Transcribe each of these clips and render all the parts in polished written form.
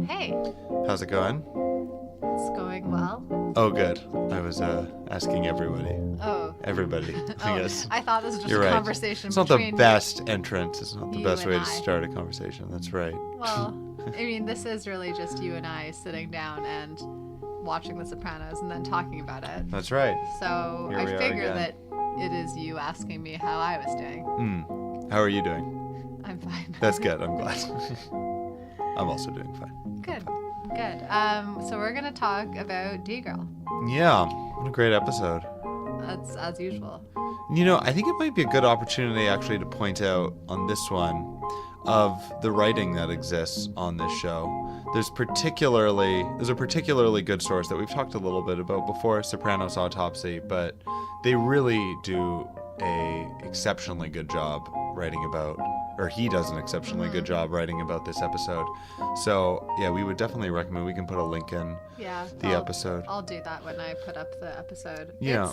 Hey. How's it going? It's going well. Oh, good. I was asking everybody. Oh. Everybody, I guess. I thought this was just You're a right. conversation It's not between the best entrance. It's not the you best and way to I. start a conversation. That's right. Well, I mean, this is really just you and I sitting down and watching The Sopranos and then talking about it. That's right. So Here I we are figure again. that it is you asking me how I was doing. How are you doing? I'm fine. That's good. I'm glad. I'm also doing fine. Good. Good. So we're gonna talk about D-Girl. Yeah. What a great episode. That's as usual. You know, I think it might be a good opportunity actually to point out on this one of the writing that exists on this show. There's a particularly good source that we've talked a little bit about before, Sopranos Autopsy, but they really do a exceptionally good job writing about, or he does an exceptionally good job writing about this episode. So yeah, we would definitely recommend. We can put a link in the episode. I'll do that when I put up the episode. Yeah.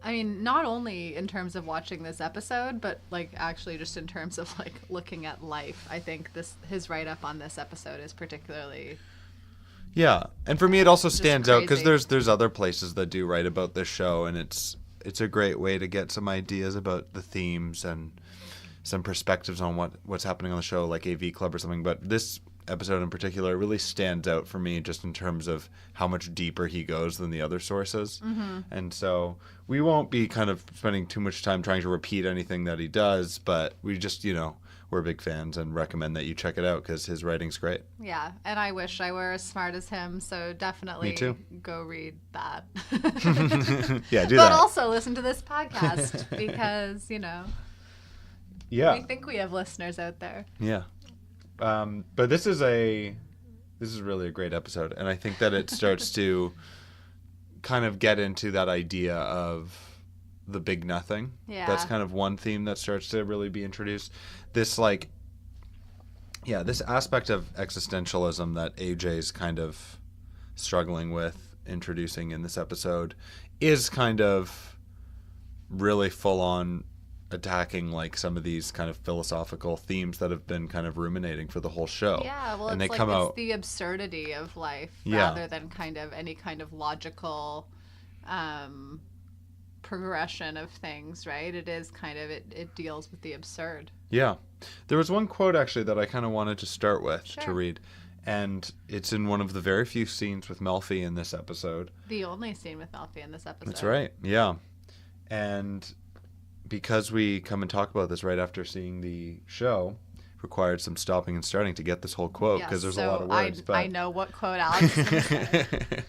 I mean, not only in terms of watching this episode, but like actually just in terms of like looking at life. I think his write-up on this episode is particularly. Yeah, and for me it also stands out because crazy. there's other places that do write about this show, and it's a great way to get some ideas about the themes and some perspectives on what's happening on the show, like AV Club or something. But this episode in particular really stands out for me just in terms of how much deeper he goes than the other sources. And so we won't be kind of spending too much time trying to repeat anything that he does, but we just, we're big fans and recommend that you check it out because his writing's great. Yeah, and I wish I were as smart as him, so definitely Me too. Go read that. Yeah, do but that. also listen to this podcast because, Yeah. we think we have listeners out there. Yeah. But this is really a great episode, and I think that it starts to kind of get into that idea of the big nothing. Yeah. That's kind of one theme that starts to really be introduced. This this aspect of existentialism that AJ's kind of struggling with introducing in this episode is kind of really full on attacking like some of these kind of philosophical themes that have been kind of ruminating for the whole show. Yeah, well, and it's they come out the absurdity of life Yeah. rather than kind of any kind of logical progression of things, right? It is kind of, it deals with the absurd. Yeah. There was one quote actually that I kind of wanted to start with to Sure. read, and it's in one of the very few scenes with Melfi in this episode. The only scene with Melfi in this episode. That's right. Yeah. And because we come and talk about this right after seeing the show, required some stopping and starting to get this whole quote because there's a lot of words. I know what quote Alex is going to say.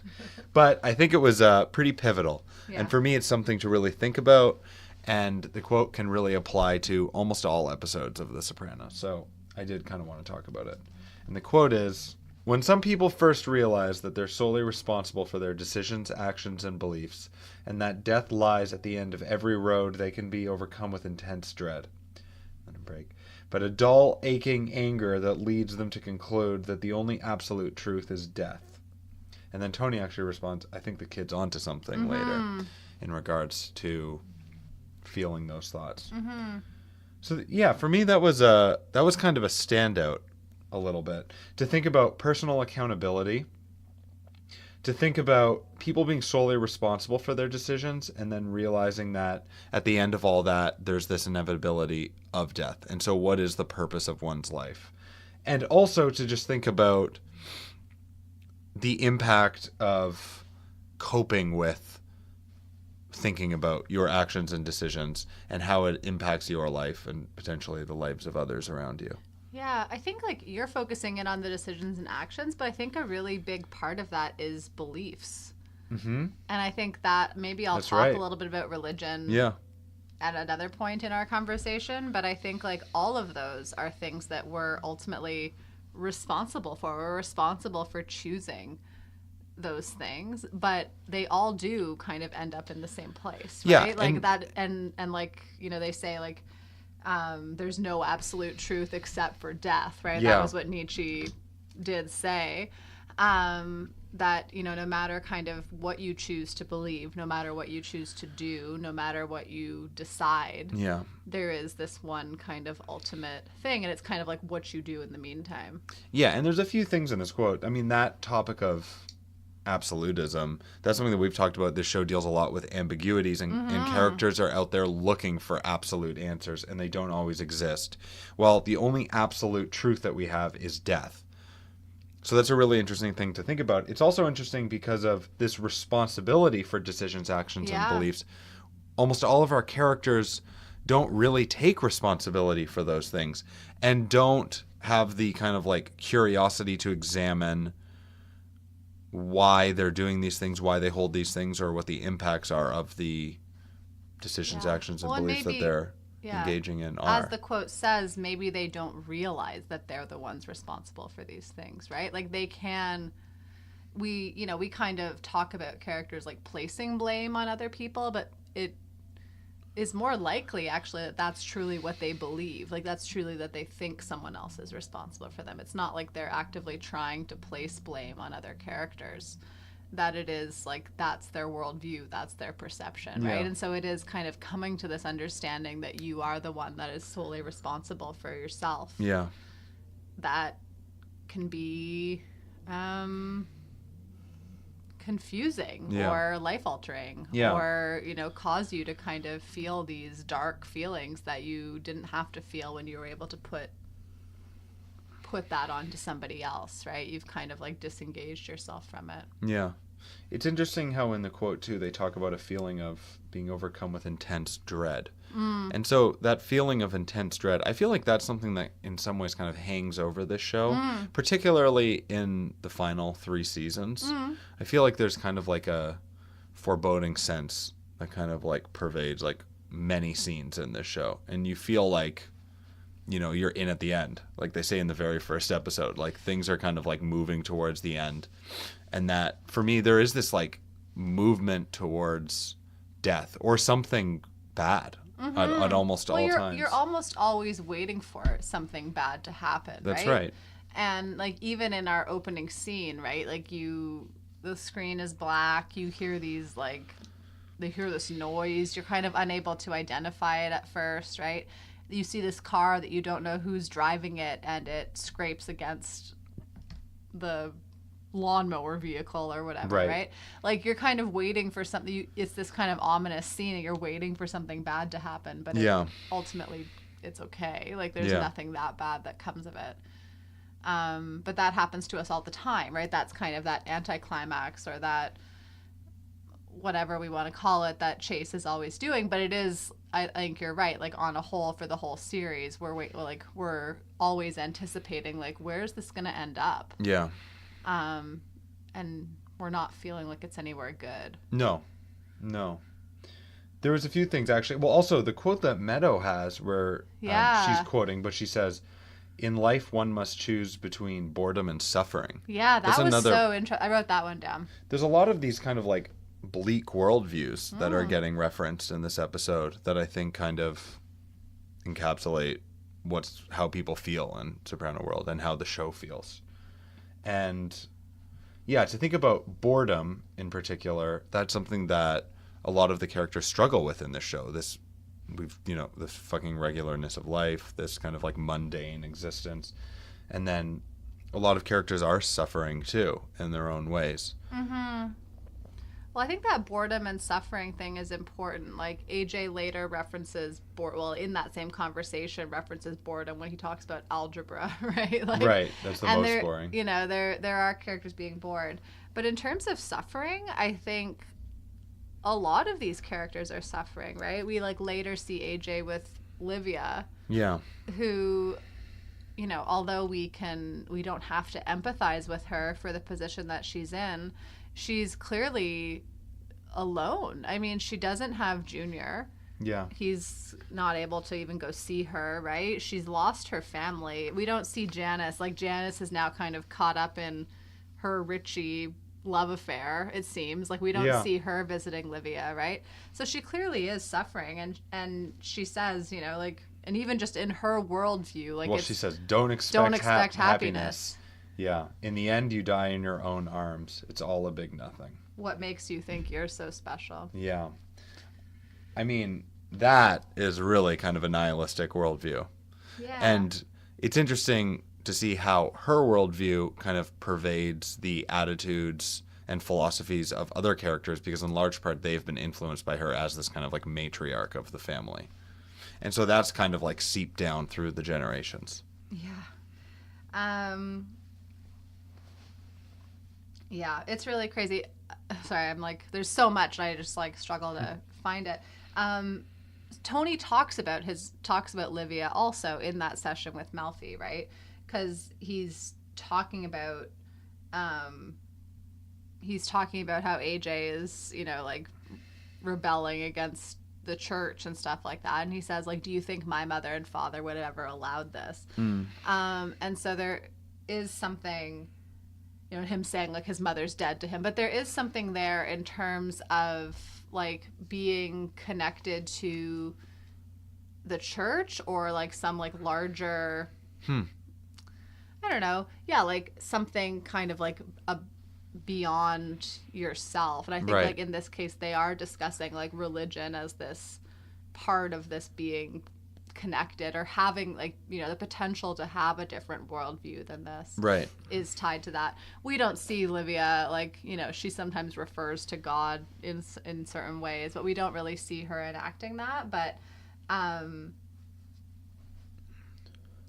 But I think it was pretty pivotal. Yeah. And for me, it's something to really think about. And the quote can really apply to almost all episodes of The Sopranos. So I did kind of want to talk about it. And the quote is, "When some people first realize that they're solely responsible for their decisions, actions, and beliefs, and that death lies at the end of every road, they can be overcome with intense dread." Let it break. "But a dull, aching anger that leads them to conclude that the only absolute truth is death." And then Tony actually responds, "I think the kid's onto something later in regards to feeling those thoughts." So yeah, for me that was kind of a standout a little bit, to think about personal accountability, to think about people being solely responsible for their decisions, and then realizing that at the end of all that there's this inevitability of death. And so what is the purpose of one's life? And also to just think about the impact of coping with thinking about your actions and decisions and how it impacts your life and potentially the lives of others around you. Yeah, I think like you're focusing in on the decisions and actions, but I think a really big part of that is beliefs. And I think that maybe I'll talk a little bit about religion at another point in our conversation, but I think like all of those are things that we're ultimately responsible for. We're responsible for choosing those things, but they all do kind of end up in the same place, right? Yeah, like and that, and like, they say like, there's no absolute truth except for death, right? Yeah. That was what Nietzsche did say. And that, you know, no matter kind of what you choose to believe, no matter what you choose to do, no matter what you decide, there is this one kind of ultimate thing, and it's kind of like what you do in the meantime. Yeah, and there's a few things in this quote. I mean, that topic of absolutism, that's something that we've talked about. This show deals a lot with ambiguities, and characters are out there looking for absolute answers, and they don't always exist. Well, the only absolute truth that we have is death. So that's a really interesting thing to think about. It's also interesting because of this responsibility for decisions, actions, and beliefs. Almost all of our characters don't really take responsibility for those things and don't have the kind of like curiosity to examine why they're doing these things, why they hold these things, or what the impacts are of the decisions, actions, and beliefs that they're engaging in are. As the quote says, maybe they don't realize that they're the ones responsible for these things, right? Like they can, we kind of talk about characters like placing blame on other people, but it is more likely actually that that's truly what they believe. Like that's truly that they think someone else is responsible for them. It's not like they're actively trying to place blame on other characters. That it is like that's their worldview, that's their perception, right? And so it is kind of coming to this understanding that you are the one that is solely responsible for yourself. Yeah. That can be confusing or life-altering or, you know, cause you to kind of feel these dark feelings that you didn't have to feel when you were able to put that onto somebody else, right? You've kind of like disengaged yourself from it. Yeah. It's interesting how in the quote too they talk about a feeling of being overcome with intense dread. And so that feeling of intense dread, I feel like that's something that in some ways kind of hangs over this show, particularly in the final 3 seasons. I feel like there's kind of like a foreboding sense that kind of like pervades like many scenes in this show, and you feel like, you know, you're in at the end. Like they say in the very first episode, like things are kind of like moving towards the end. And that, for me, there is this like movement towards death or something bad at almost all times. You're almost always waiting for something bad to happen, That's right. And like even in our opening scene, right? Like the screen is black, you hear these like, they hear this noise, you're kind of unable to identify it at first, right? You see this car that you don't know who's driving it, and it scrapes against the lawnmower vehicle or whatever, right? Like you're kind of waiting for something. It's this kind of ominous scene, and you're waiting for something bad to happen, but ultimately it's okay. Like there's nothing that bad that comes of it. But that happens to us all the time, right? That's kind of that anticlimax or that whatever we want to call it that Chase is always doing. But it is, I think you're right, like on a whole for the whole series we're always anticipating like where's this gonna end up, and we're not feeling like it's anywhere good. No There was a few things actually. Well, also the quote that Meadow has where she's quoting, but she says, in life one must choose between boredom and suffering. That was so interesting. I wrote that one down. There's a lot of these kind of like bleak worldviews that are getting referenced in this episode that I think kind of encapsulate how people feel in Soprano World and how the show feels. And to think about boredom in particular, that's something that a lot of the characters struggle with in this show. This fucking regularness of life, this kind of like mundane existence. And then a lot of characters are suffering too in their own ways. Well, I think that boredom and suffering thing is important. Like AJ later references in that same conversation references boredom when he talks about algebra, right? Like, right, that's the most boring. You know, there are characters being bored, but in terms of suffering, I think a lot of these characters are suffering, right? We like later see AJ with Livia, who, you know, although we don't have to empathize with her for the position that she's in. She's clearly alone. I mean, she doesn't have Junior. He's not able to even go see her, right? She's lost her family. We don't see Janice. Like, Janice is now kind of caught up in her Richie love affair, it seems. Like, we don't see her visiting Livia, right? So she clearly is suffering. And she says, you know, like, and even just in her worldview, like, she says, don't expect happiness. Yeah. In the end, you die in your own arms. It's all a big nothing. What makes you think you're so special? Yeah. I mean, that is really kind of a nihilistic worldview. Yeah. And it's interesting to see how her worldview kind of pervades the attitudes and philosophies of other characters, because in large part they've been influenced by her as this kind of like matriarch of the family. And so that's kind of like seeped down through the generations. Yeah. Yeah, it's really crazy. Sorry, I'm like, there's so much and I just like struggle to find it. Tony talks about Livia also in that session with Melfi, right? Because he's talking about how AJ is, like rebelling against the church and stuff like that. And he says, like, do you think my mother and father would have ever allowed this? And so there is something, him saying like his mother's dead to him, but there is something there in terms of like being connected to the church or like some like larger, I don't know. Yeah. Like something kind of like beyond yourself. And I think like in this case, they are discussing like religion as this part of this being connected or having like, the potential to have a different worldview than this is tied to that. We don't see Livia like, she sometimes refers to God in certain ways, but we don't really see her enacting that. But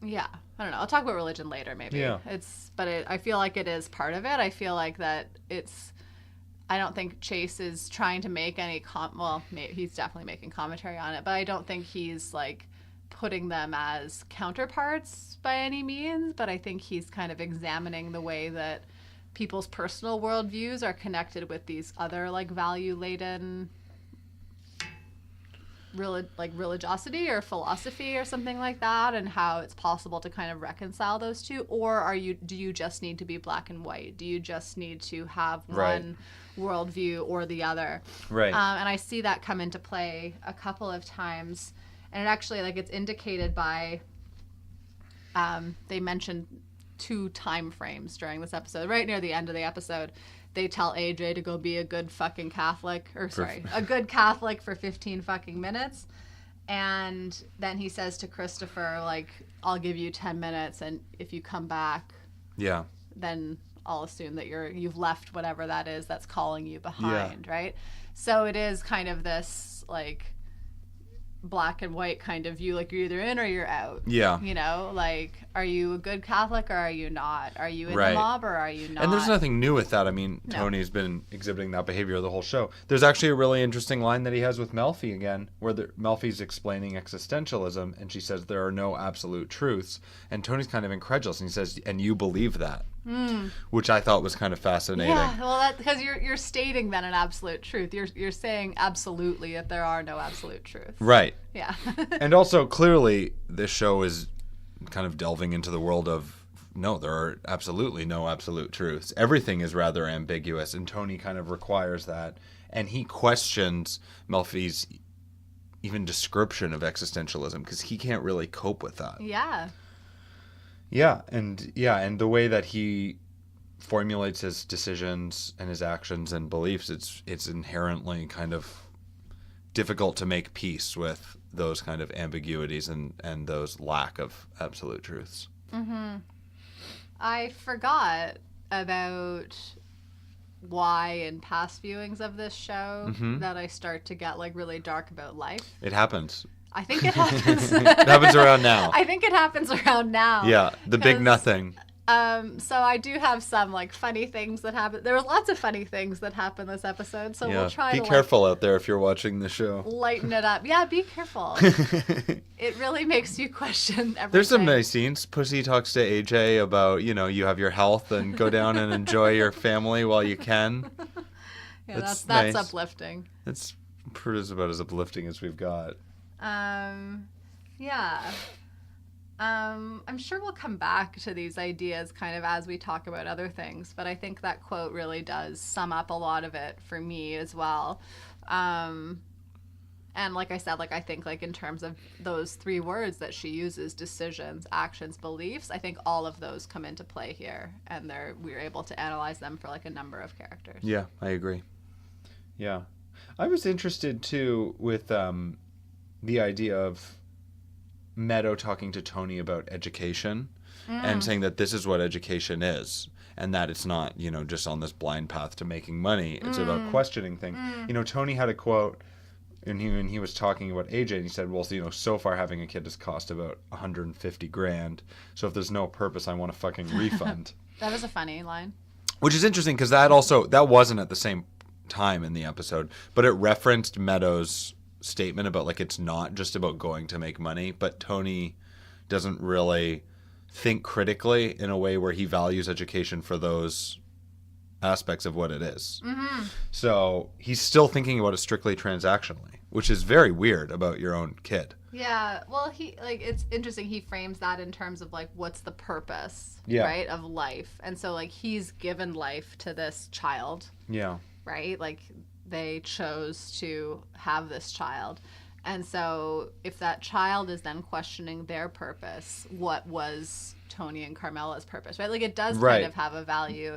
yeah, I don't know. I'll talk about religion later, maybe. Yeah. I feel like it is part of it. I feel like that I don't think Chase is trying to make any he's definitely making commentary on it, but I don't think he's like putting them as counterparts by any means. But I think he's kind of examining the way that people's personal worldviews are connected with these other like value-laden religiosity or philosophy or something like that, and how it's possible to kind of reconcile those two. Or do you just need to be black and white? Do you just need to have one worldview or the other? And I see that come into play a couple of times, and it actually like it's indicated by they mentioned 2 time frames during this episode. Right near the end of the episode, they tell AJ to go be a good fucking Catholic, a good Catholic for 15 fucking minutes. And then he says to Christopher, like, I'll give you 10 minutes, and if you come back, then I'll assume that you've left whatever that is that's calling you behind, right? So it is kind of this, like, black and white kind of view, like you're either in or you're out. Like, are you a good Catholic or are you not? Are you in the mob or are you not? And there's nothing new with that. I mean, Tony's been exhibiting that behavior the whole show. There's actually a really interesting line that he has with Melfi again, where Melfi's explaining existentialism, and she says there are no absolute truths, and Tony's kind of incredulous, and he says, and you believe that? Which I thought was kind of fascinating. Yeah, well, because you're stating then an absolute truth. You're saying absolutely that there are no absolute truths. Right. Yeah. And also, clearly, this show is kind of delving into the world of, no, there are absolutely no absolute truths. Everything is rather ambiguous, and Tony kind of requires that. And he questions Melfi's even description of existentialism, because he can't really cope with that. Yeah. Yeah, and the way that he formulates his decisions and his actions and beliefs, it's inherently kind of difficult to make peace with those kind of ambiguities and those lack of absolute truths. I forgot about why in past viewings of this show that I start to get like really dark about life. It happens. I think it happens. It happens around now. I think it happens around now. Yeah, the big nothing. So I do have some like funny things that happen. There was lots of funny things that happen this episode. So we'll try to be careful out there if you're watching the show. Lighten it up. Yeah, be careful. It really makes you question everything. There's some nice scenes. Pussy talks to AJ about, you have your health and go down and enjoy your family while you can. Yeah, that's nice. Uplifting. It's about as uplifting as we've got. Yeah. I'm sure we'll come back to these ideas kind of as we talk about other things, but I think that quote really does sum up a lot of it for me as well. And like I said, like I think like in terms of those 3 words that she uses, decisions, actions, beliefs, I think all of those come into play here, and we're able to analyze them for like a number of characters. Yeah, I agree. Yeah. I was interested too with the idea of Meadow talking to Tony about education and saying that this is what education is, and that it's not, you know, just on this blind path to making money. It's about questioning things. You know, Tony had a quote, and he was talking about AJ, and he said, well, you know, so far having a kid has cost about $150,000. So if there's no purpose, I want a fucking refund. That was a funny line. Which is interesting because that wasn't at the same time in the episode, but it referenced Meadow's statement about like it's not just about going to make money, but Tony doesn't really think critically in a way where he values education for those aspects of what it is. So he's still thinking about it strictly transactionally, which is very weird about your own kid. Yeah, well, it's interesting. He frames that in terms of like what's the purpose, Yeah. right, of life, and so like he's given life to this child, Yeah. right? Like they chose to have this child, and so if that child is then questioning their purpose, what was Tony and Carmela's purpose, right? Like it does kind of have a value.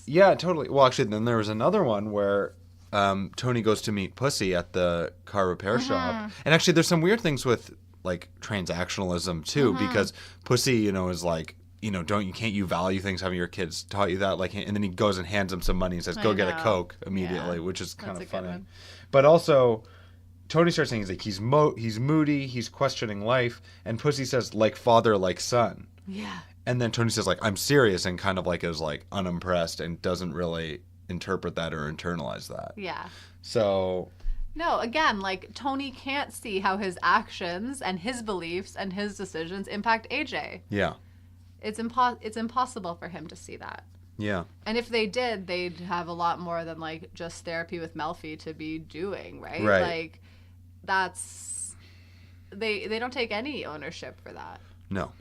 Yeah, totally. Well, actually, then there was another one where Tony goes to meet Pussy at the car repair shop, and actually, there's some weird things with like transactionalism too, because Pussy, you know, is like, you know, can't you value things? Haven't your kids taught you that? Like, and then he goes and hands him some money and says, "Go get a Coke immediately," which is kind of funny. But also, Tony starts saying he's moody, he's questioning life, and Pussy says, "Like father, like son." Yeah. And then Tony says, like, "I'm serious," and kind of like is like unimpressed and doesn't really interpret that or internalize that. Yeah. So. No, again, like Tony can't see how his actions and his beliefs and his decisions impact AJ. Yeah. It's impossible for him to see that. Yeah. And if they did, they'd have a lot more than like just therapy with Melfi to be doing, right? Right. Like that's they don't take any ownership for that. No.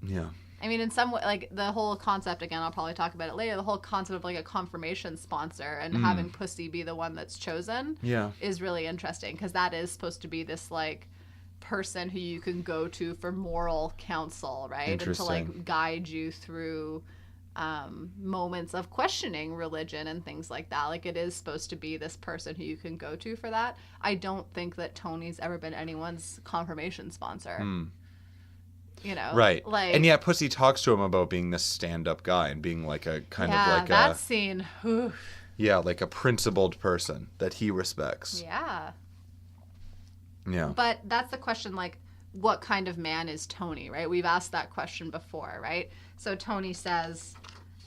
Yeah. I mean, in some way, like the whole concept, again, I'll probably talk about it later, the whole concept of like a confirmation sponsor and having Pussy be the one that's chosen is really interesting, because that is supposed to be this like person who you can go to for moral counsel, right? And to like guide you through moments of questioning religion and things like that. Like it is supposed to be this person who you can go to for that. I don't think that Tony's ever been anyone's confirmation sponsor. You know, right? Like, and yet Pussy talks to him about being this stand-up guy and being like a kind of like that scene. Yeah, like a principled person that he respects. Yeah. Yeah. But that's the question, like, what kind of man is Tony, right? We've asked that question before, right? So Tony says,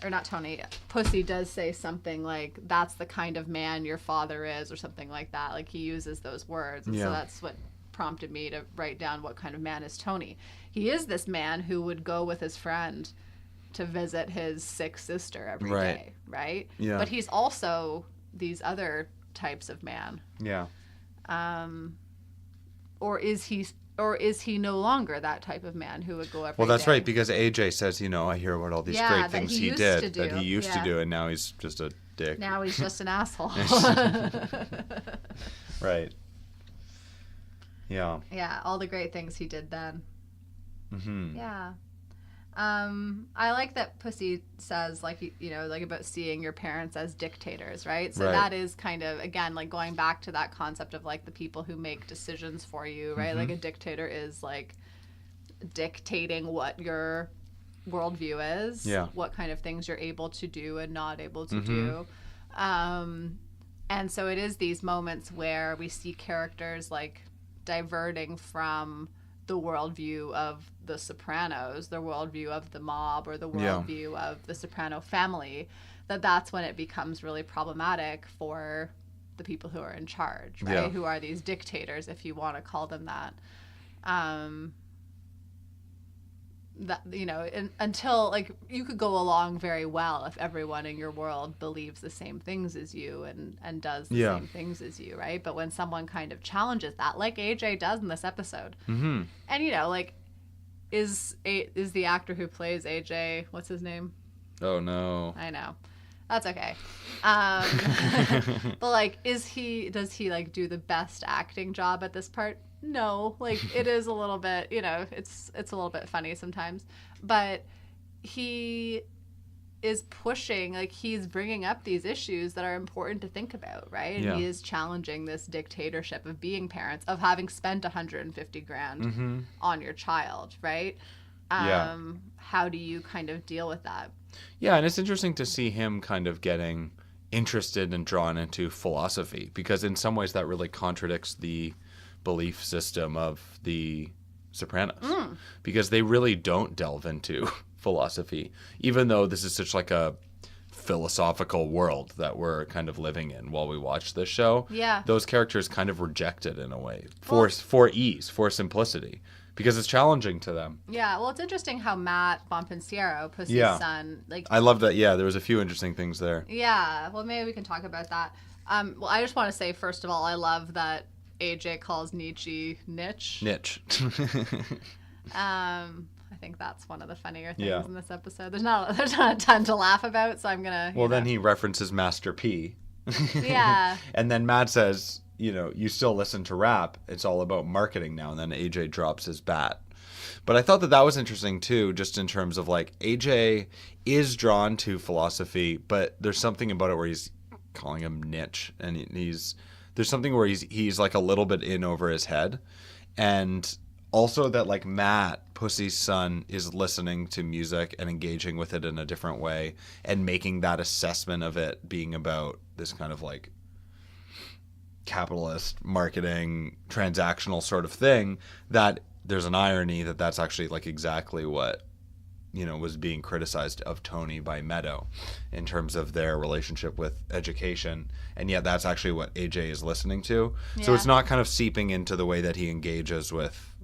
or not Tony, Pussy does say something like, that's the kind of man your father is, or something like that. Like he uses those words. And so that's what prompted me to write down what kind of man is Tony. He is this man who would go with his friend to visit his sick sister every day, right? Yeah. But he's also these other types of man. Yeah. Or is he no longer that type of man who would go every day? Well, that's right, because AJ says, you know, I hear about all these great things he did that he used to do, and now he's just a dick. Now he's just an asshole. Right. Yeah. Yeah, all the great things he did then. Mm-hmm. Yeah. I like that Pussy says, like, you know, like about seeing your parents as dictators, right? So that is kind of, again, like going back to that concept of like the people who make decisions for you, right? Like a dictator is like dictating what your worldview is, what kind of things you're able to do and not able to do. And so it is these moments where we see characters like diverting from the worldview of the Sopranos, the worldview of the mob, or the worldview of the Soprano family, that's when it becomes really problematic for the people who are in charge, right? Who are these dictators, if you want to call them that. That, you know, until, like, you could go along very well if everyone in your world believes the same things as you and does the same things as you, right? But when someone kind of challenges that, like AJ does in this episode, and, you know, like, is the actor who plays AJ, what's his name? Oh, no. I know. That's okay. But like, does he like do the best acting job at this part? No, like it is a little bit, it's a little bit funny sometimes, but he is pushing, like he's bringing up these issues that are important to think about, right? And he is challenging this dictatorship of being parents, of having spent 150 grand on your child, right? How do you kind of deal with that? Yeah, and it's interesting to see him kind of getting interested and drawn into philosophy, because in some ways that really contradicts the belief system of the Sopranos, because they really don't delve into philosophy, even though this is such like a philosophical world that we're kind of living in while we watch this show. Yeah, those characters kind of reject it in a way for ease, for simplicity, because it's challenging to them. Yeah, well, it's interesting how Matt Bonpensiero, Pussy's son, like, I love that. Yeah, there was a few interesting things there. Yeah, well, maybe we can talk about that. Well, I just want to say, first of all, I love that AJ calls Nitch. Nitch. I think that's one of the funnier things in this episode. There's not a ton to laugh about, so I'm gonna. Well, then he references Master P. Yeah. And then Matt says, you still listen to rap. It's all about marketing now. And then AJ drops his bat. But I thought that was interesting too, just in terms of like AJ is drawn to philosophy, but there's something about it where he's calling him Nitch, and there's something where he's like a little bit in over his head. And also that like Matt, Pussy's son, is listening to music and engaging with it in a different way and making that assessment of it being about this kind of like capitalist marketing transactional sort of thing, that there's an irony that that's actually like exactly what was being criticized of Tony by Meadow in terms of their relationship with education, and yet that's actually what AJ is listening to. So it's not kind of seeping into the way that he engages with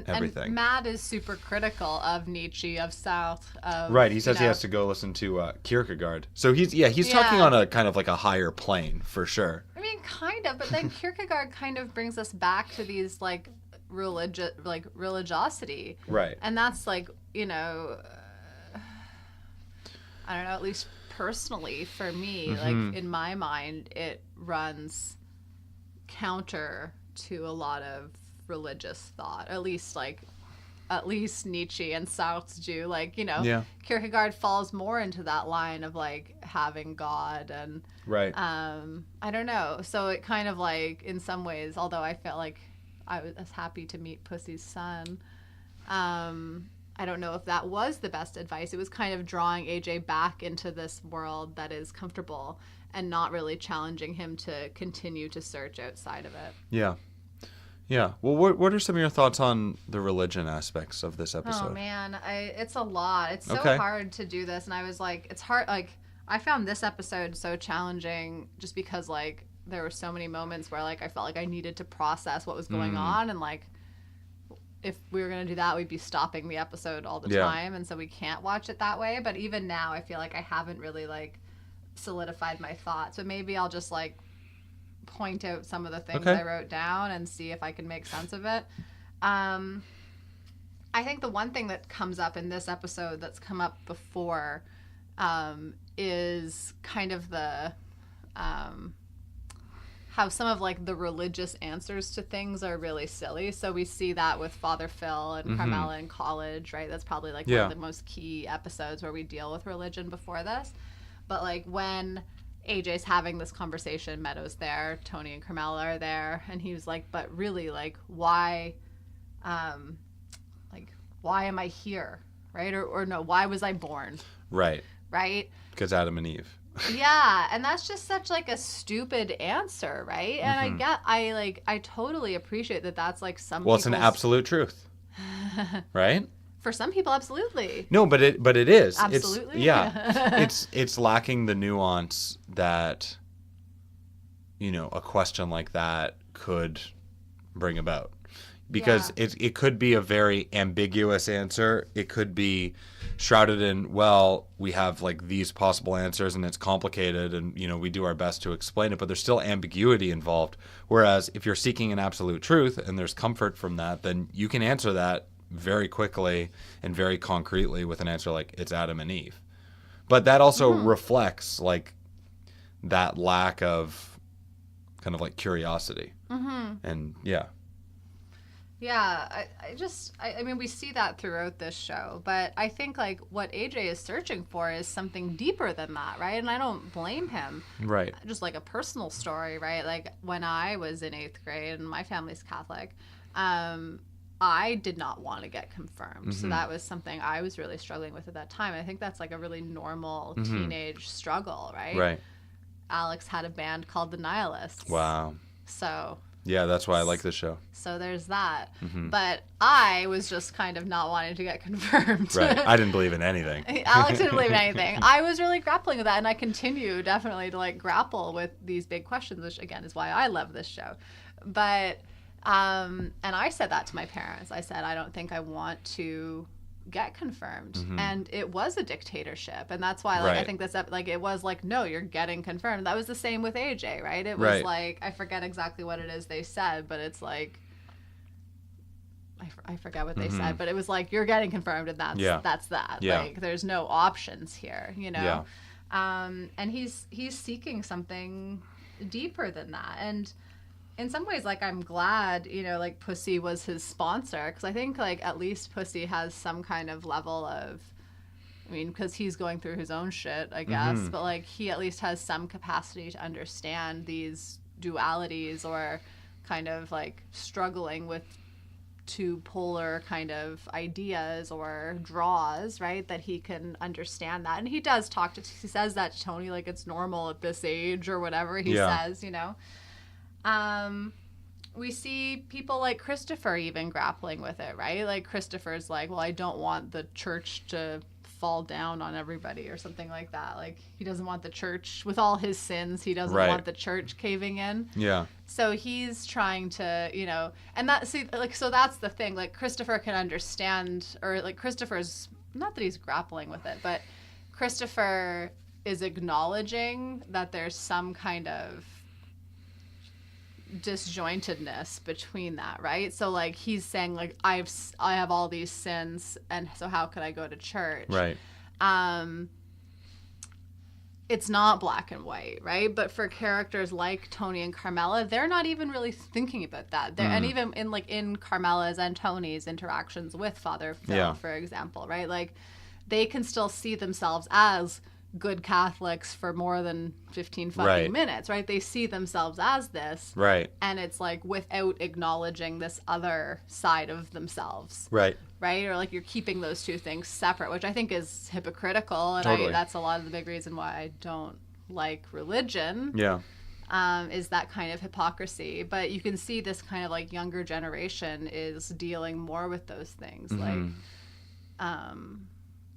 everything. And Matt is super critical of Nietzsche, of South, of, right. He says he has to go listen to Kierkegaard. So he's talking on a kind of like a higher plane for sure. I mean, kind of, but then Kierkegaard kind of brings us back to these like religiosity, right? And that's like I don't know, at least personally for me, like in my mind, it runs counter to a lot of religious thought. At least Nietzsche and Sartre do. Like, Kierkegaard falls more into that line of like having God and right. I don't know. So it kind of like in some ways, although I felt like I was happy to meet Pussy's son, I don't know if that was the best advice. It was kind of drawing AJ back into this world that is comfortable and not really challenging him to continue to search outside of it. Yeah. Yeah. Well, what are some of your thoughts on the religion aspects of this episode? Oh, man. It's a lot. It's so hard to do this. And I was like, it's hard. Like, I found this episode so challenging just because, like, there were so many moments where, like, I felt like I needed to process what was going on. And, like, if we were going to do that, we'd be stopping the episode all the time. And so we can't watch it that way. But even now, I feel like I haven't really, like, solidified my thoughts. But maybe I'll just, like, point out some of the things I wrote down and see if I can make sense of it. I think the one thing that comes up in this episode that's come up before is kind of the how some of like the religious answers to things are really silly. So we see that with Father Phil and Carmela in college, right? That's probably like one of the most key episodes where we deal with religion before this. But like when AJ's having this conversation, Meadow's there, Tony and Carmela are there, and he was like, but really, like, why am I here, right? Or no, why was I born? Right. Right? Because Adam and Eve. Yeah, and that's just such like a stupid answer, right? And I totally appreciate that that's like some it's an absolute truth. Right? For some people, absolutely. No, but it is. Absolutely. It's lacking the nuance that a question like that could bring about. Because it could be a very ambiguous answer. It could be shrouded in, well, we have like these possible answers and it's complicated and, we do our best to explain it, but there's still ambiguity involved. Whereas if you're seeking an absolute truth and there's comfort from that, then you can answer that very quickly and very concretely with an answer like it's Adam and Eve. But that also reflects like that lack of kind of like curiosity. And yeah, I mean, we see that throughout this show, but I think like what AJ is searching for is something deeper than that, right? And I don't blame him. Right. Just like a personal story, right? Like when I was in 8th grade and my family's Catholic, I did not want to get confirmed. So that was something I was really struggling with at that time. I think that's like a really normal teenage struggle, right? Right. Alex had a band called the Nihilists. Wow. So... yeah, that's why I like this show. So there's that. But I was just kind of not wanting to get confirmed. Right. I didn't believe in anything. Alex didn't believe in anything. I was really grappling with that, and I continue definitely to like grapple with these big questions, which again is why I love this show. But and I said that to my parents. I said, I don't think I want to get confirmed. And it was a dictatorship, and that's why like I think this like it was like, no, you're getting confirmed. That was the same with AJ, right? It was like, I forget exactly what it is they said, but it's like I forget what they said, but it was like, you're getting confirmed, and that's that. Like there's no options here, you know. And he's seeking something deeper than that. And in some ways, like, I'm glad, you know, like, Pussy was his sponsor, because I think, like, at least Pussy has some kind of level of, I mean, because he's going through his own shit, I guess, but, like, he at least has some capacity to understand these dualities, or kind of, like, struggling with two polar kind of ideas or draws, right, that he can understand that. And he does he says that to Tony, like, it's normal at this age, or whatever he says, you know. We see people like Christopher even grappling with it, right? Like Christopher's like, well, I don't want the church to fall down on everybody or something like that. Like he doesn't want the church, with all his sins, he doesn't want the church caving in. Yeah. So he's trying to, you know, and that, see, like, so that's the thing. Like Christopher can understand, or like Christopher's, not that he's grappling with it, but Christopher is acknowledging that there's some kind of disjointedness between that, right? So like he's saying like, I have all these sins, and so how could I go to church? Right. It's not black and white, right? But for characters like Tony and Carmela, they're not even really thinking about that. And even in Carmela's and Tony's interactions with Father Phil, for example, right? Like they can still see themselves as good Catholics for more than 15 fucking minutes, right? They see themselves as this. Right. And it's like without acknowledging this other side of themselves. Right. Right? Or like you're keeping those two things separate, which I think is hypocritical. And that's a lot of the big reason why I don't like religion. Yeah. Is that kind of hypocrisy. But you can see this kind of like younger generation is dealing more with those things. Like,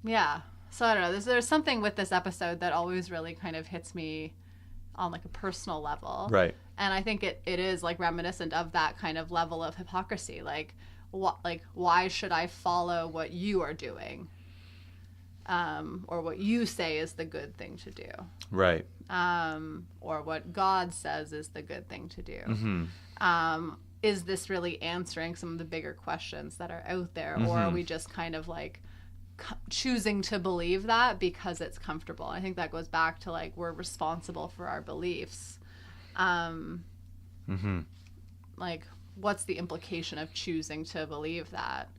yeah. So I don't know. There's something with this episode that always really kind of hits me on like a personal level. Right. And I think it is like reminiscent of that kind of level of hypocrisy. Like, why should I follow what you are doing? Or what you say is the good thing to do. Right. Or what God says is the good thing to do. Is this really answering some of the bigger questions that are out there? Or are we just kind of like choosing to believe that because it's comfortable? I think that goes back to like, we're responsible for our beliefs. Like, what's the implication of choosing to believe that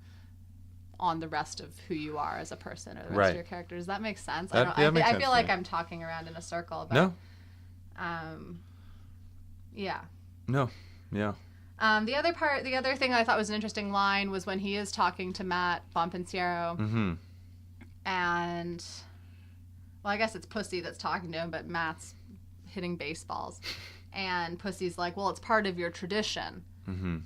on the rest of who you are as a person, or the rest of your character? Does that make sense? I feel like I'm talking around in a circle, but no. Yeah. No. Yeah. The other thing I thought was an interesting line was when he is talking to Matt Bonpensiero, and, well, I guess it's Pussy that's talking to him, but Matt's hitting baseballs, and Pussy's like, well, it's part of your tradition,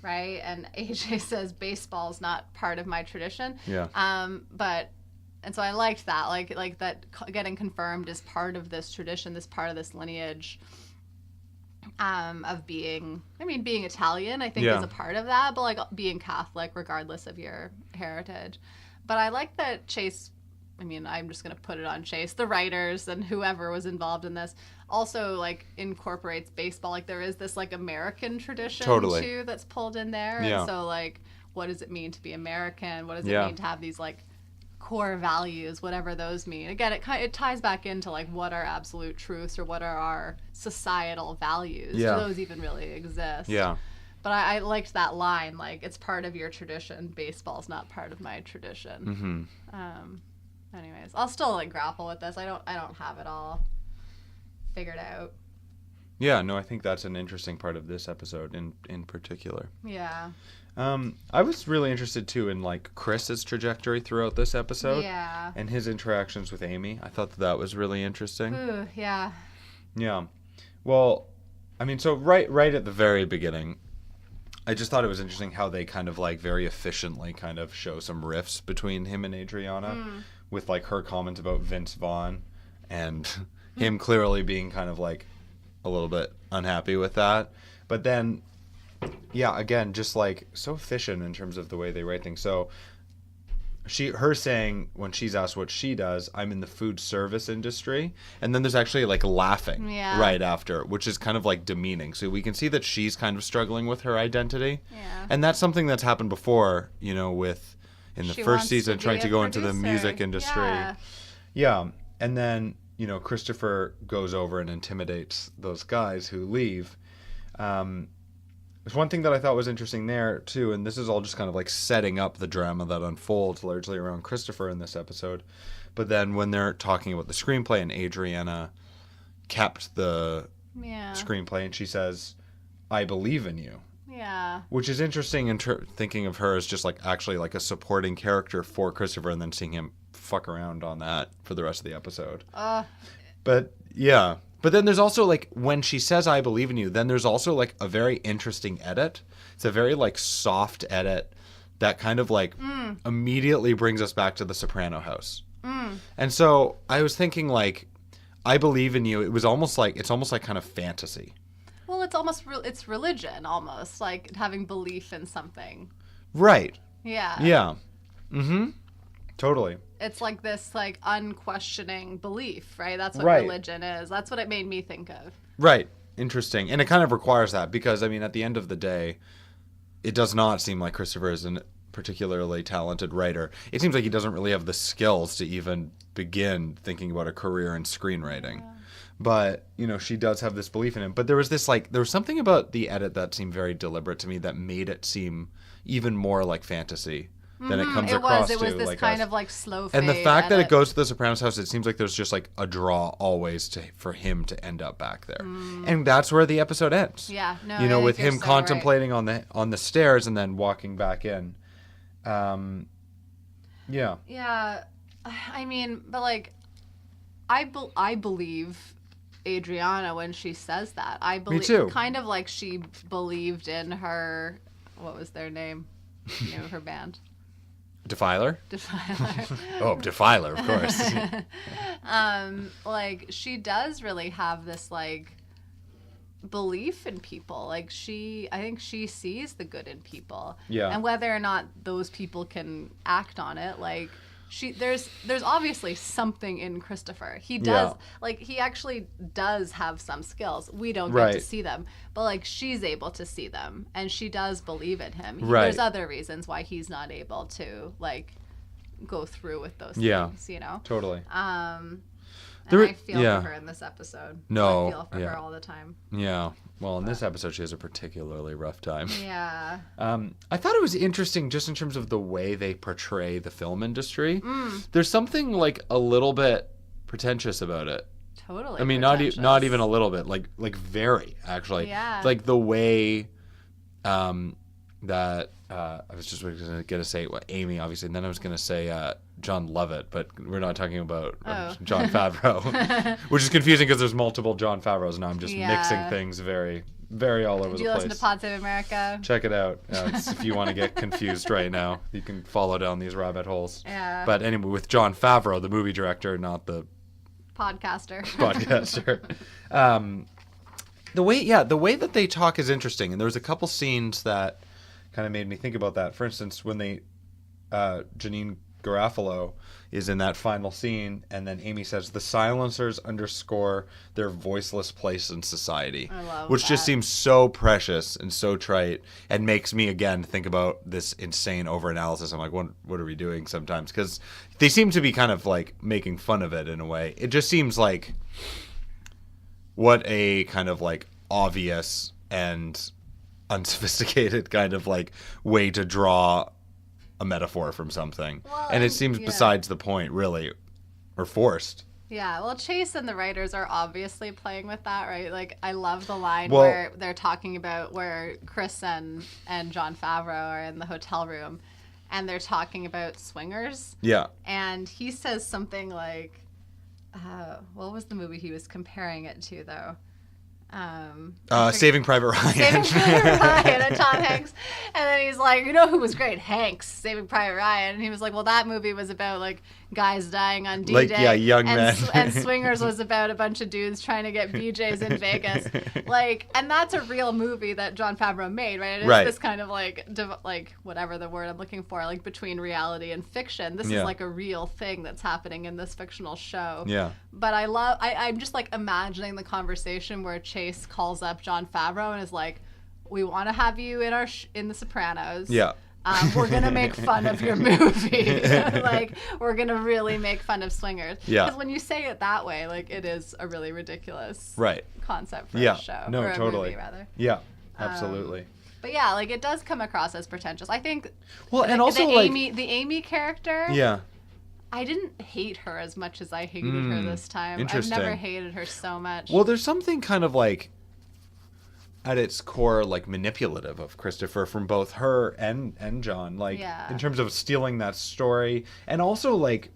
right? And AJ says, baseball's not part of my tradition. Yeah. And so I liked that, like that getting confirmed is part of this tradition, this part of this lineage. Of being Italian, I think is a part of that, but like being Catholic regardless of your heritage. But I like that Chase, I'm just going to put it on Chase, the writers and whoever was involved in this also like incorporates baseball. Like there is this like American tradition too that's pulled in there. Yeah. And so like, what does it mean to be American? What does it mean to have these like core values, whatever those mean. Again, it ties back into like what are absolute truths or what are our societal values. Yeah. Do those even really exist? Yeah. But I liked that line, like, it's part of your tradition. Baseball's not part of my tradition. Anyways, I'll still like grapple with this. I don't have it all figured out. Yeah, no, I think that's an interesting part of this episode in particular. Yeah. I was really interested too in like Chris's trajectory throughout this episode. Yeah. And his interactions with Amy. I thought that was really interesting. Ooh, yeah. Yeah. Well, I mean, so right at the very beginning, I just thought it was interesting how they kind of like very efficiently kind of show some rifts between him and Adriana with like her comments about Vince Vaughn and him clearly being kind of like a little bit unhappy with that. But then, yeah, again, just like so efficient in terms of the way they write things. So her saying when she's asked what she does, I'm in the food service industry, and then there's actually like laughing right after, which is kind of like demeaning. So we can see that she's kind of struggling with her identity, and that's something that's happened before, you know, with in the first season trying to go into the music industry. Yeah, and then you know Christopher goes over and intimidates those guys who leave. There's one thing that I thought was interesting there, too, and this is all just kind of like setting up the drama that unfolds largely around Christopher in this episode. But then when they're talking about the screenplay and Adriana kept the screenplay and she says, I believe in you. Yeah. Which is interesting in thinking of her as just like actually like a supporting character for Christopher and then seeing him fuck around on that for the rest of the episode. But yeah. But then there's also, like, when she says, I believe in you, then there's also, like, a very interesting edit. It's a very, like, soft edit that kind of, like, immediately brings us back to the Soprano house. And so I was thinking, like, I believe in you. It's almost like kind of fantasy. Well, it's almost, it's religion, almost, like having belief in something. Right. Yeah. Yeah. Mm-hmm. Totally. It's like this like unquestioning belief, right? That's what religion is. That's what it made me think of. Right. Interesting. And it kind of requires that because, I mean, at the end of the day, it does not seem like Christopher is a particularly talented writer. It seems like he doesn't really have the skills to even begin thinking about a career in screenwriting. Yeah. But, you know, she does have this belief in him. But there was something about the edit that seemed very deliberate to me that made it seem even more like fantasy. Then it comes across It was to, this like kind of like slow fade. And the fact that it goes to the Sopranos house, it seems like there's just like a draw always for him to end up back there. And that's where the episode ends. Yeah, no, you know, with him contemplating on the stairs and then walking back in. Yeah. Yeah, I mean, but like, I believe Adriana when she says that. I believe, me too. Kind of like she believed in her. What was their name? The name of her band. Defiler? Defiler. Oh, Defiler, of course. Like, she does really have this, like, belief in people. Like, I think she sees the good in people. Yeah. And whether or not those people can act on it, like, there's obviously something in Christopher. He does, like, he actually does have some skills. We don't get to see them, but like she's able to see them, and she does believe in him. There's other reasons why he's not able to like go through with those things, you know. Totally. And I feel for her in this episode. No, I feel for her all the time. Yeah. Well, in this episode, she has a particularly rough time. Yeah. I thought it was interesting just in terms of the way they portray the film industry. There's something like a little bit pretentious about it. Totally. I mean, not even a little bit, like very actually. Yeah. Like the way that I was just going to say Amy, obviously, and then I was going to say John Lovett, but we're not talking about Jon Favreau, which is confusing because there's multiple Jon Favreaus, and I'm just mixing things very, very all over the place. Do you listen to Pod Save America? Check it out. If you want to get confused right now, you can follow down these rabbit holes. Yeah. But anyway, with Jon Favreau, the movie director, not the podcaster. The way that they talk is interesting, and there was a couple scenes that kind of made me think about that. For instance, when Janine Garofalo is in that final scene, and then Amy says, the silencers underscore their voiceless place in society. I love which that. just seems so precious and so trite, and makes me, again, think about this insane over-analysis. I'm like, what are we doing sometimes? Because they seem to be kind of, like, making fun of it in a way. It just seems like what a kind of, like, obvious and unsophisticated kind of, like, way to draw a metaphor from something. Well, and it seems besides the point, really, or forced. Yeah, well, Chase and the writers are obviously playing with that, right? Like, I love the line where they're talking about where Chris and Jon Favreau are in the hotel room, and they're talking about swingers. Yeah. And he says something like, what was the movie he was comparing it to, though? Saving Private Ryan. Saving Private Ryan and Tom Hanks. And then he's like, you know who was great? Hanks, Saving Private Ryan. And he was like, well, that movie was about, like, guys dying on D-Day. Like, yeah, young men. And Swingers was about a bunch of dudes trying to get BJs in Vegas. Like, and that's a real movie that Jon Favreau made, right? It is this kind of, like, whatever the word I'm looking for, like, between reality and fiction. This is, like, a real thing that's happening in this fictional show. Yeah. But I'm just, like, imagining the conversation where Chase calls up Jon Favreau and is like, we want to have you in The Sopranos. Yeah. We're going to make fun of your movie. Like, we're going to really make fun of swingers. Yeah. Because when you say it that way, like, it is a really ridiculous concept for a show. No, or a totally. movie, rather. Yeah, absolutely. But yeah, like, it does come across as pretentious. I think and also, the Amy character. Yeah. I didn't hate her as much as I hated her this time. Interesting. I've never hated her so much. Well, there's something kind of like, at its core, like manipulative of Christopher from both her and John, like in terms of stealing that story. And also, like,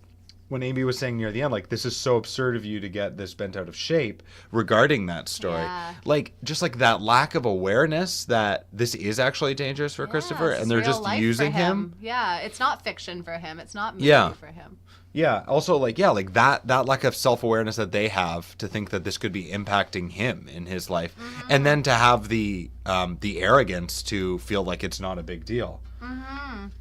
when Amy was saying near the end, like, this is so absurd of you to get this bent out of shape regarding that story. Yeah. Like, just like that lack of awareness that this is actually dangerous for Christopher, and they're just using him. Yeah, it's not fiction for him. It's not movie for him. Yeah. Also, like, like that lack of self-awareness that they have to think that this could be impacting him in his life, and then to have the arrogance to feel like it's not a big deal.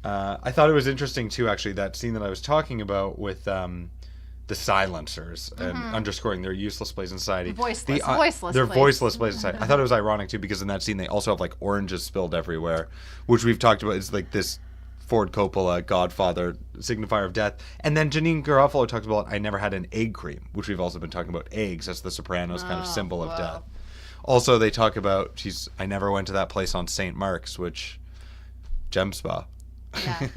I thought it was interesting too, actually, that scene that I was talking about with the silencers and underscoring their useless place in society. Voiceless place in society. I thought it was ironic too, because in that scene they also have like oranges spilled everywhere, which we've talked about is like this Ford Coppola Godfather signifier of death. And then Janine Garofalo talks about, I never had an egg cream, which we've also been talking about eggs. That's the Sopranos kind of symbol of death. Also, they talk about, I never went to that place on St. Mark's, which, Gem Spa. Yeah.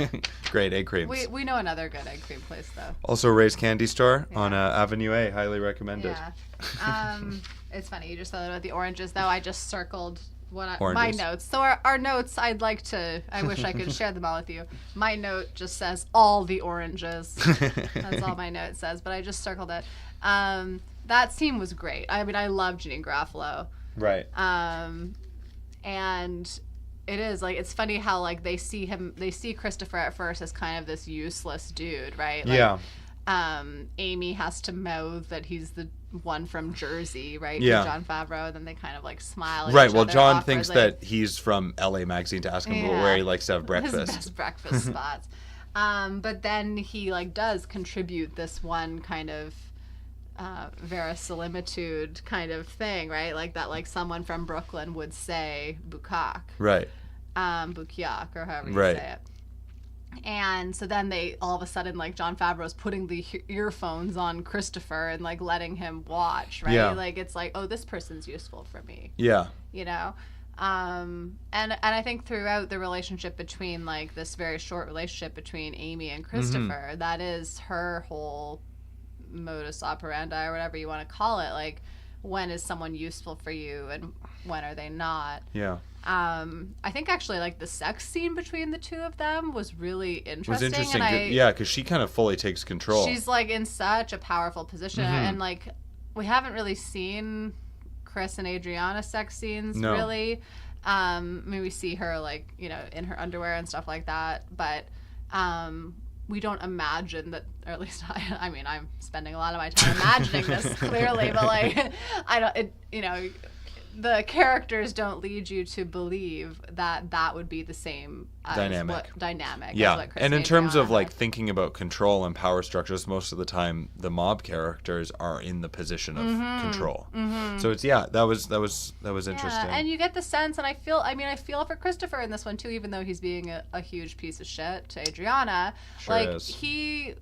Great egg creams. We know another good egg cream place, though. Also, Ray's Candy Store on Avenue A. Highly recommended. Yeah. It's funny. You just thought about the oranges, though. I just circled my notes. So our notes, I wish I could share them all with you. My note just says all the oranges. That's all my note says, but I just circled it. That scene was great. I mean, I love Janine Garofalo. Right. And it is, like, it's funny how, like, they see Christopher at first as kind of this useless dude, right? Like, Amy has to mouth that he's the one from Jersey, right? Yeah. To Jon Favreau, and then they kind of like smile at right. each Well, other John awkwardly. thinks that he's from LA Magazine to ask him where he likes to have breakfast. His best breakfast spots. But then he like does contribute this one kind of verisimilitude kind of thing, right? Like that, like someone from Brooklyn would say bukak. Right. Bukyak, or however you say it. And so then they all of a sudden, like, Jon Favreau's putting the earphones on Christopher and like letting him watch, right? Yeah. Like it's like, oh, this person's useful for me. Yeah. You know? And I think throughout the relationship between, like, this very short relationship between Amy and Christopher, that is her whole modus operandi, or whatever you want to call it. Like, when is someone useful for you and when are they not? Yeah. I think actually, like, the sex scene between the two of them was really interesting. It was interesting. Yeah, because she kind of fully takes control. She's, like, in such a powerful position. And, like, we haven't really seen Chris and Adriana sex scenes, really. I mean, we see her, like, you know, in her underwear and stuff like that. But we don't imagine that, or at least I mean, I'm spending a lot of my time imagining this, clearly. But, like, the characters don't lead you to believe that would be the same dynamic. Yeah, and in terms of like thinking about control and power structures, most of the time the mob characters are in the position of control. So it's that was interesting. Yeah, and you get the sense, and I feel for Christopher in this one too, even though he's being a huge piece of shit to Adriana. Sure like is. he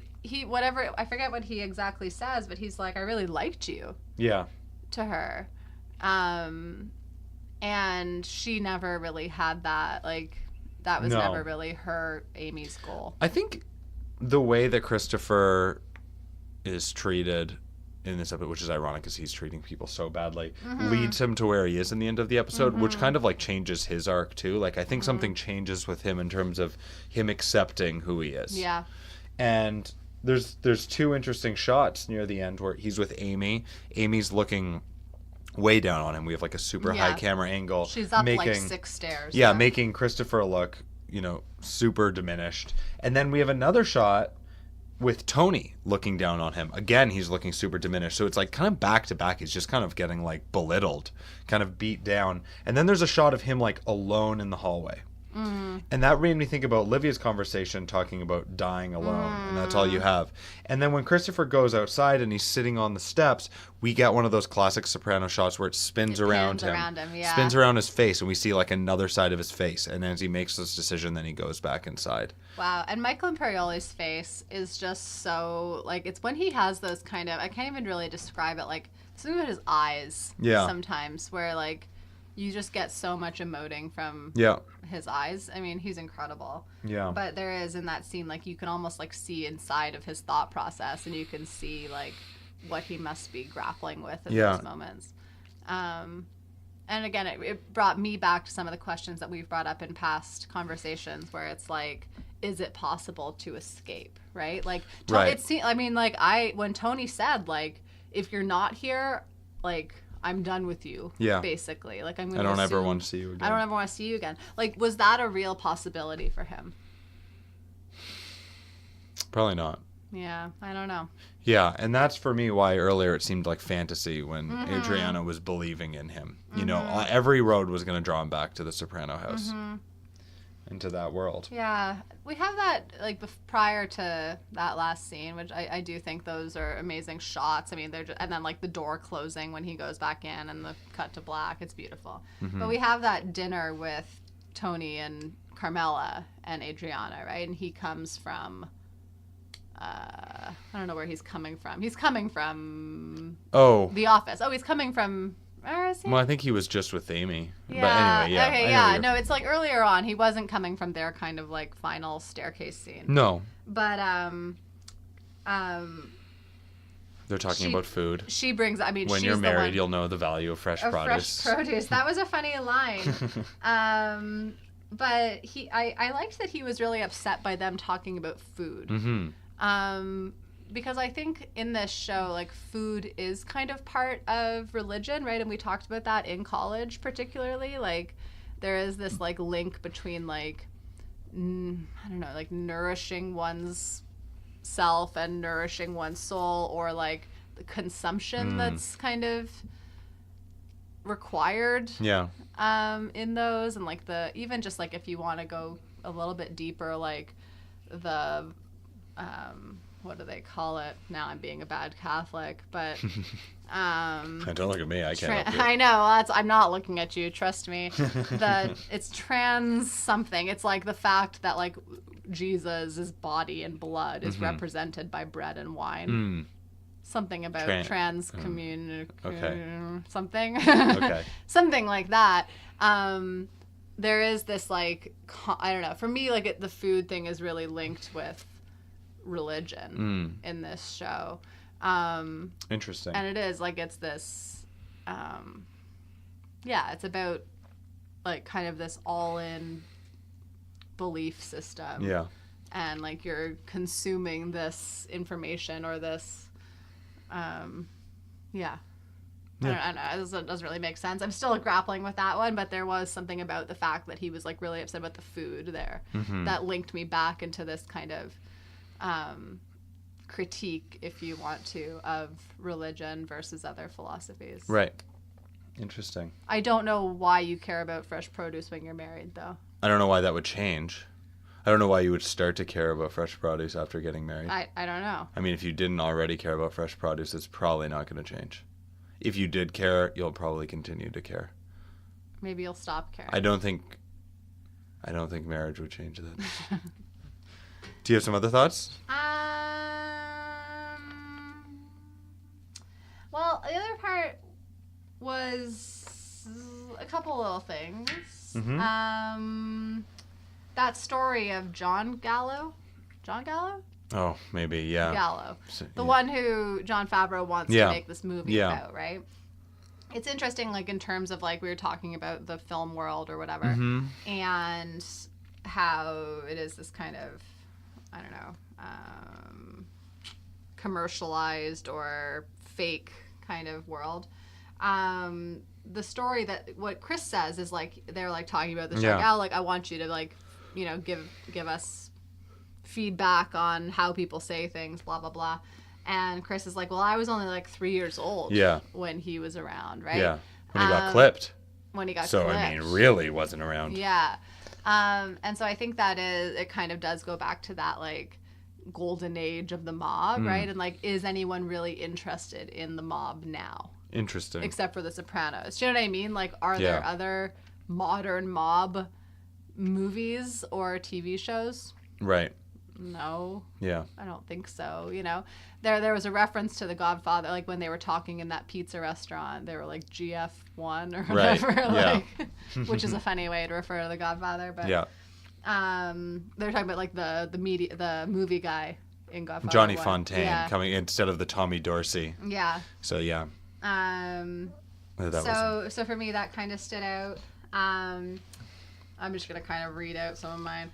whatever, I forget what he exactly says, but he's like, I really liked you. Yeah. To her. And she never really had that, like, that was never really Amy's goal. I think the way that Christopher is treated in this episode, which is ironic because he's treating people so badly, leads him to where he is in the end of the episode, which kind of like changes his arc too. Like, I think something changes with him in terms of him accepting who he is. Yeah. And there's two interesting shots near the end where he's with Amy. Amy's looking way down on him. We have like a super high camera angle. She's up like 6 stairs. Yeah, making Christopher look, super diminished. And then we have another shot with Tony looking down on him. Again, he's looking super diminished. So it's like kind of back to back. He's just kind of getting like belittled, kind of beat down. And then there's a shot of him like alone in the hallway. And that made me think about Livia's conversation talking about dying alone, and that's all you have. And then when Christopher goes outside and he's sitting on the steps, we get one of those classic Soprano shots where it spins around him, spins around his face, and we see like another side of his face. And as he makes this decision, then he goes back inside. Wow. And Michael Imperioli's face is just so, like, it's when he has those kind of, I can't even really describe it, like, something about his eyes sometimes, where like you just get so much emoting from his eyes. I mean, he's incredible. Yeah. But there is in that scene, like, you can almost like see inside of his thought process, and you can see like what he must be grappling with in those moments. And again, it brought me back to some of the questions that we've brought up in past conversations, where it's like, is it possible to escape? Right? Like, when Tony said, like, if you're not here, like, I'm done with you. Yeah. Basically. Like, I don't ever want to see you again. I don't ever want to see you again. Like, was that a real possibility for him? Probably not. Yeah, I don't know. Yeah, and that's for me why earlier it seemed like fantasy when Adriana was believing in him. You know, every road was going to draw him back to the Soprano house. Into that world. Yeah. We have that, like, prior to that last scene, which I do think those are amazing shots. I mean, they're just, and then, like, the door closing when he goes back in and the cut to black. It's beautiful. But we have that dinner with Tony and Carmela and Adriana, right? And he comes from, I don't know where he's coming from. He's coming from The Office. Oh, he's coming from... Where is he? Well, I think he was just with Amy. Yeah. But anyway, Okay, yeah. No, it's like earlier on. He wasn't coming from their kind of like final staircase scene. No. But they're talking about food. She brings. I mean, when you're married, you'll know the value of fresh produce. Fresh produce. That was a funny line. But I liked that he was really upset by them talking about food. Because I think in this show, like, food is kind of part of religion, right? And we talked about that in college, particularly. Like, there is this, like, link between, like, I don't know, like, nourishing one's self and nourishing one's soul, or, like, the consumption that's kind of required in those. And, like, even just, like, if you want to go a little bit deeper, like, the... what do they call it? Now I'm being a bad Catholic, but don't look at me. I can't help you. I know. I'm not looking at you. Trust me. It's trans something. It's like the fact that, like, Jesus' body and blood is represented by bread and wine. Something about trans community. Something. Okay. Something like that. There is this, like, I don't know. For me, like, the food thing is really linked with religion in this show. Interesting. And it is, like, it's this it's about, like, kind of this all-in belief system. Yeah. And, like, you're consuming this information or this I don't know. It doesn't really make sense. I'm still grappling with that one, but there was something about the fact that he was, like, really upset about the food there that linked me back into this kind of critique, if you want to, of religion versus other philosophies. Right. Interesting. I don't know why you care about fresh produce when you're married, though. I don't know why that would change. I don't know why you would start to care about fresh produce after getting married. I don't know. I mean, if you didn't already care about fresh produce, it's probably not going to change. If you did care, you'll probably continue to care. Maybe you'll stop caring. I don't think marriage would change that. Do you have some other thoughts? Well, the other part was a couple little things. Mm-hmm. That story of John Gallo? Oh, maybe, yeah. Gallo. The one who Jon Favreau wants to make this movie about, right? It's interesting, like, in terms of, like, we were talking about the film world or whatever, mm-hmm. and how it is this kind of, I don't know, commercialized or fake kind of world. The story that what Chris says is like they're like talking about the show. Yeah. Like, I want you to like, you know, give us feedback on how people say things, blah blah blah. And Chris is like, well, I was only like 3 years old when he was around, right? Yeah, when he got clipped. When he got clipped. So I mean, really wasn't around. Yeah, and so I think that it kind of does go back to that like golden age of the mob, right? And like, is anyone really interested in the mob now? Interesting. Except for The Sopranos. Do you know what I mean? Like, are there other modern mob movies or TV shows? Right. No. Yeah. I don't think so. You know, there was a reference to The Godfather, like when they were talking in that pizza restaurant, they were like GF1 or whatever, like, which is a funny way to refer to The Godfather. But they were talking about like the movie guy in Godfather. Johnny Fontaine coming instead of the Tommy Dorsey. Yeah. So yeah. So for me that kind of stood out. I'm just gonna kind of read out some of mine.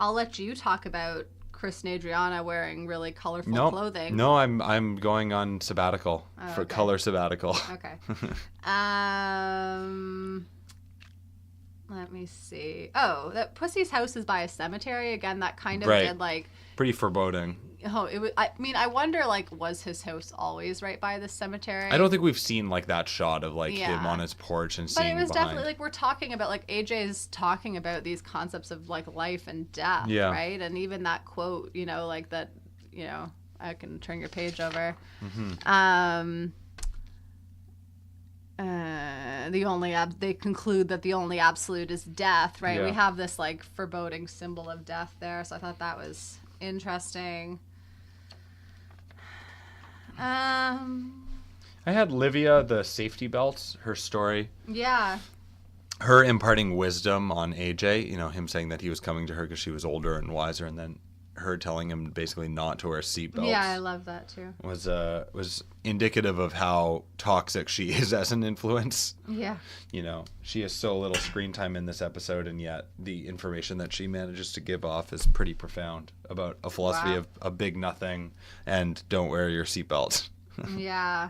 I'll let you talk about Chris and Adriana wearing really colorful clothing. No, I'm going on sabbatical for color sabbatical. Okay. Let me see. Oh, that Pussy's house is by a cemetery again. That kind of did like pretty foreboding. Oh, it was. I mean, I wonder, like, was his house always right by the cemetery? I don't think we've seen like that shot of like him on his porch and seeing. But it was behind. definitely like we're talking about like AJ's talking about these concepts of like life and death, right? And even that quote, you know, like that, you know, I can turn your page over. Mm-hmm. They conclude that the only absolute is death, right? We have this like foreboding symbol of death there, so I thought that was interesting. I had Livia, the safety belts, her story. Yeah. Her imparting wisdom on AJ, you know, him saying that he was coming to her because she was older and wiser, and then her telling him basically not to wear seatbelts. Yeah, I love that too. Was indicative of how toxic she is as an influence. Yeah. You know, she has so little screen time in this episode, and yet the information that she manages to give off is pretty profound about a philosophy of a big nothing and don't wear your seatbelt. Yeah.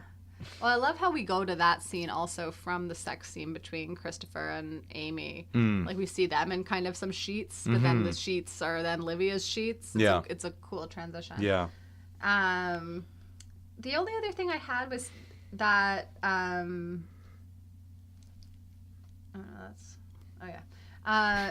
Well, I love how we go to that scene also from the sex scene between Christopher and Amy. Like, we see them in kind of some sheets, but then the sheets are then Livia's sheets. It's a cool transition. Yeah. The only other thing I had was that,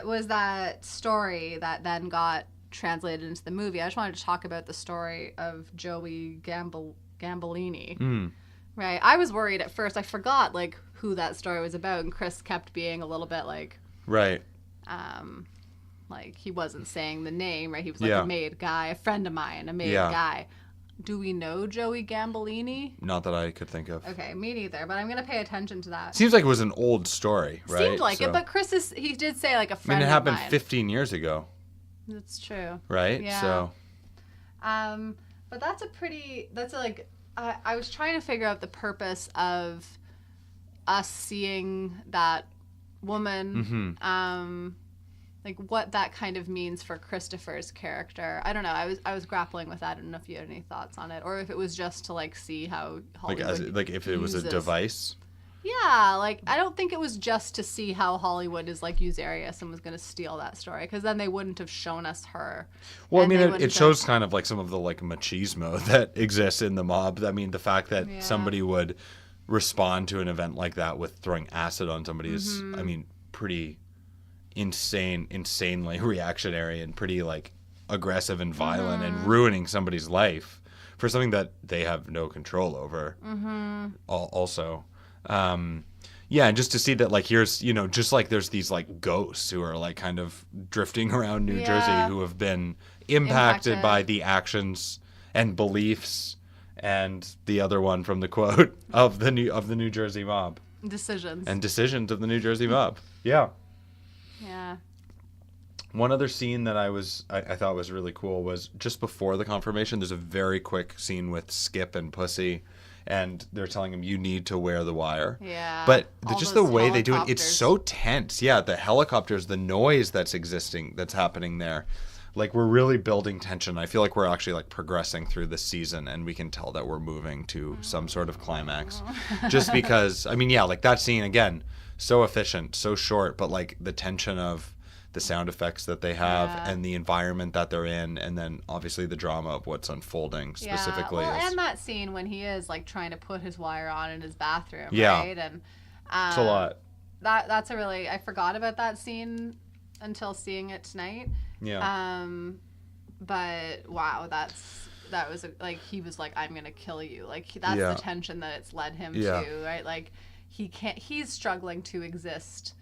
was that story that then got translated into the movie. I just wanted to talk about the story of Joey Gambolini. Right. I was worried at first. I forgot, like, who that story was about, and Chris kept being a little bit, like... Right. Like, he wasn't saying the name, right? He was, like, a made guy, a friend of mine, a made guy. Do we know Joey Gambolini? Not that I could think of. Okay, me neither, but I'm going to pay attention to that. Seems like it was an old story, right? Seemed like it, but Chris he did say, like, a friend of mine. I mean, it happened 15 years ago. That's true. Right? Yeah. So... but that's I was trying to figure out the purpose of us seeing that woman, like what that kind of means for Christopher's character. I don't know. I was grappling with that. I don't know if you had any thoughts on it, or if it was just to like see how Hollywood like if it was a device. Yeah, like I don't think it was just to see how Hollywood is like usurious and was going to steal that story, because then they wouldn't have shown us her. Well, I mean, it shows kind of like some of the like machismo that exists in the mob. I mean, the fact that somebody would respond to an event like that with throwing acid on somebody is, I mean, pretty insanely reactionary and pretty like aggressive and violent and ruining somebody's life for something that they have no control over. Also, yeah, and just to see that, like, here's, you know, just like there's these like ghosts who are like kind of drifting around New Jersey who have been impacted by the actions and beliefs, and the other one from the quote of the New Jersey mob. Decisions of the New Jersey mob. Yeah. Yeah. One other scene that I thought was really cool was just before the confirmation. There's a very quick scene with Skip and Pussy, and they're telling him, you need to wear the wire. Yeah. But just the way they do it, it's so tense. Yeah, the helicopters, the noise that's happening there. Like, we're really building tension. I feel like we're actually like progressing through the season, and we can tell that we're moving to some sort of climax. Just because, I mean, yeah, like that scene, again, so efficient, so short, but like the tension of the sound effects that they have and the environment that they're in, and then obviously the drama of what's unfolding specifically. Well, and that scene when he is like trying to put his wire on in his bathroom, right? And it's a lot. That's a really, I forgot about that scene until seeing it tonight. Yeah. But wow, that was like, he was like, I'm gonna kill you. Like, that's the tension that it's led him to, right? Like, he's struggling to exist,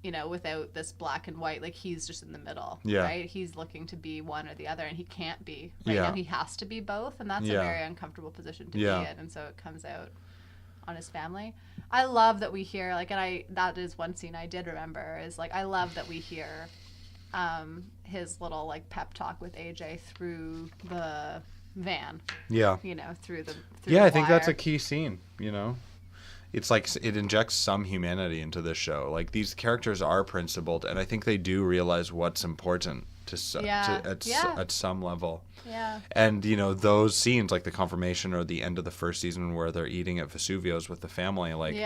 you know, without this black and white. Like, he's just in the middle, right? He's looking to be one or the other, and he can't be. Right now, he has to be both, and that's a very uncomfortable position to be in. And so it comes out on his family. I love that we hear, like, and that is one scene I did remember, is like, I love that we hear his little like pep talk with AJ through the van. Yeah. You know, through the I think that's a key scene, you know. It's like it injects some humanity into this show. Like, these characters are principled, and I think they do realize what's important at some level. Yeah. And, you know, those scenes, like the confirmation or the end of the first season where they're eating at Vesuvio's with the family, like,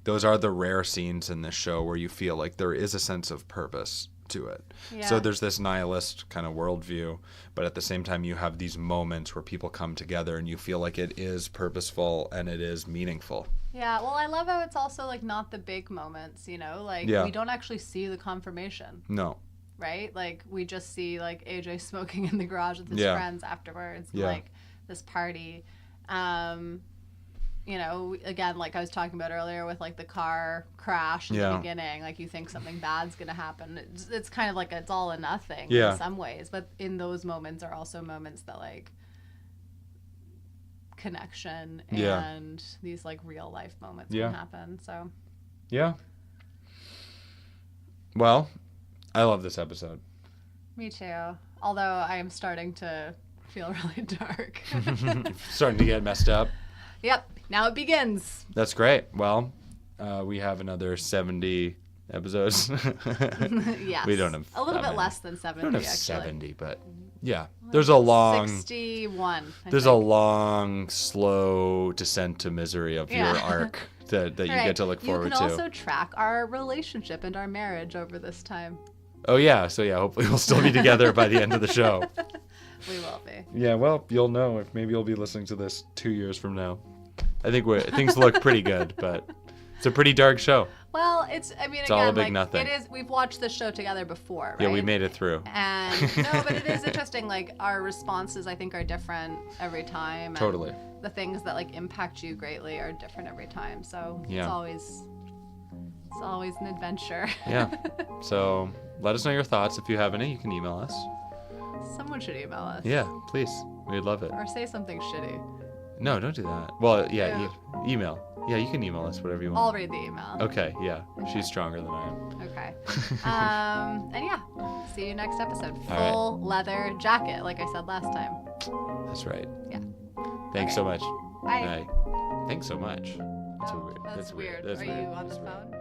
those are the rare scenes in this show where you feel like there is a sense of purpose to it. So there's this nihilist kind of worldview, but at the same time you have these moments where people come together and you feel like it is purposeful and it is meaningful. Yeah, well, I love how it's also like not the big moments, you know, like we don't actually see the confirmation. No. Right? Like, we just see like AJ smoking in the garage with his friends afterwards, like this party. You know, again, like I was talking about earlier with like the car crash in the beginning, like you think something bad's gonna happen. It's kind of like it's all or nothing in some ways, but in those moments are also moments that like connection and these like real life moments can happen. So well, I love this episode. Me too. Although I am starting to feel really dark. Starting to get messed up. Yep. Now it begins. That's great. Well, we have another 70 episodes. Yes. We don't have a little bit less than 70. We don't have actually. 70, but yeah, there's a long 61. There's a long, slow descent to misery of your arc that you get to look forward to. You can also track our relationship and our marriage over this time. Oh yeah, so yeah, hopefully we'll still be together by the end of the show. We will be. Yeah, well, you'll know if maybe you'll be listening to this 2 years from now. I think things look pretty good, but it's a pretty dark show. Well, it's again, all a big like, nothing. It is. We've watched this show together before, right? Yeah, we made it through. And no, but it is interesting. Like, our responses, I think, are different every time. Totally. And the things that like impact you greatly are different every time. So it's always an adventure. Yeah. So let us know your thoughts. If you have any, you can email us. Someone should email us. Yeah, please. We'd love it. Or say something shitty. No, don't do that. Well, email. Yeah, you can email us whatever you want. I'll read the email. Okay, yeah. Okay. She's stronger than I am. Okay. And yeah, see you next episode. Full leather jacket, like I said last time. That's right. Yeah. Thanks so much. Bye. Thanks so much. That's weird. That's weird. Are you on the phone?